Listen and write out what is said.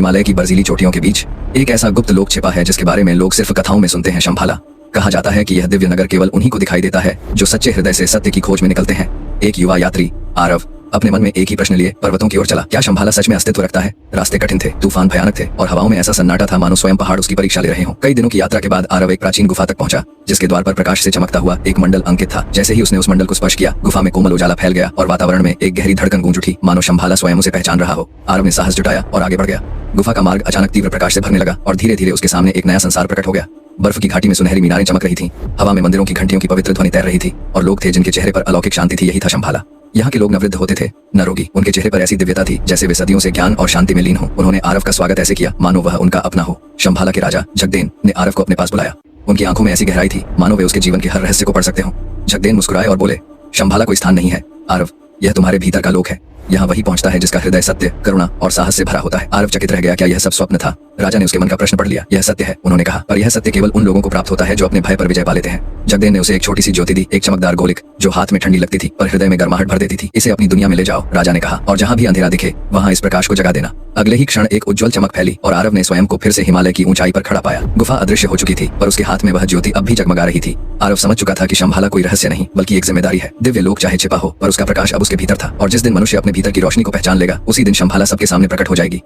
हिमालय की बर्जीली चोटियों के बीच एक ऐसा गुप्त लोक छिपा है जिसके बारे में लोग सिर्फ कथाओं में सुनते हैं। शंभाला। कहा जाता है कि यह दिव्य नगर केवल उन्हीं को दिखाई देता है जो सच्चे हृदय से सत्य की खोज में निकलते हैं। एक युवा यात्री आरव अपने मन में एक ही प्रश्न लिए पर्वतों की ओर चला। क्या शंभाला सच में अस्तित्व रखता है? रास्ते कठिन थे, तूफान भयानक थे और हवाओं में ऐसा सन्नाटा था मानो स्वयं पहाड़ उसकी परीक्षा ले रहे हों। कई दिनों की यात्रा के बाद आरव एक प्राचीन गुफा तक पहुंचा जिसके द्वार पर प्रकाश से चमकता हुआ एक मंडल अंकित था। जैसे ही उसने उस मंडल को स्पर्श किया, गुफा में कोमल उजाला फैल गया और वातावरण में एक गहरी धड़कन गूंज उठी, मानो शंभाला स्वयं उसे पहचान रहा हो। आरव ने साहस जुटाया और आगे बढ़ गया। गुफा का मार्ग अचानक तीव्र प्रकाश से भरने लगा और धीरे धीरे उसके सामने एक नया संसार प्रकट हो गया। बर्फ की घाटी में सुनहरी मीनारें चमक रही थीं, हवा में मंदिरों की घंटियों की पवित्र ध्वनि तैर रही थी और लोग थे जिनके चेहरे पर अलौकिक शांति थी। यही था शंभाला। यहाँ के लोग न वृद्ध होते थे न रोगी, उनके चेहरे पर ऐसी दिव्यता थी जैसे वे सदियों से ज्ञान और शांति में लीन हो। उन्होंने आरव का स्वागत ऐसे किया मानो वह उनका अपना हो। शंभाला के राजा जगदेन ने आरव को अपने पास बुलाया। उनकी आंखों में ऐसी गहराई थी मानो वे उसके जीवन के हर रहस्य को पढ़ सकते हो। जगदेन मुस्कुराए और बोले, शंभाला कोई स्थान नहीं है आरव, यह तुम्हारे भीतर का लोक है। यहाँ वही पहुंचता है जिसका हृदय सत्य, करुणा और साहस से भरा होता है। आरव चकित रह गया। क्या यह सब स्वप्न था? राजा ने उसके मन का प्रश्न पढ़ लिया। यह सत्य है, उन्होंने कहा, पर यह सत्य केवल उन लोगों को प्राप्त होता है जो अपने भय पर विजय पा लेते हैं। जगदेन ने उसे एक छोटी सी ज्योति दी, एक चमकदार गोलिक जो हाथ में ठंडी लगती थी पर हृदय में गर्माहट भर देती थी। इसे अपनी दुनिया में ले जाओ, राजा ने कहा, और जहाँ भी अंधेरा दिखे वहाँ इस प्रकाश को जगा देना। अगले ही क्षण एक उज्ज्वल चमक फैली और आरव ने स्वयं को फिर से हिमालय की ऊंचाई पर खड़ा पाया। गुफा अदृश्य हो चुकी थी पर उसके हाथ में वह ज्योति अब भी जगमगा रही थी। आरव समझ चुका था कि शंभाला कोई रहस्य नहीं बल्कि एक जिम्मेदारी है। दिव्य लोक चाहे छिपा हो पर उसका प्रकाश अब उसके भीतर था और जिस दिन मनुष्य अपने भीतर की रोशनी को पहचान लेगा उसी दिन शंभाला सबके सामने प्रकट हो जाएगी।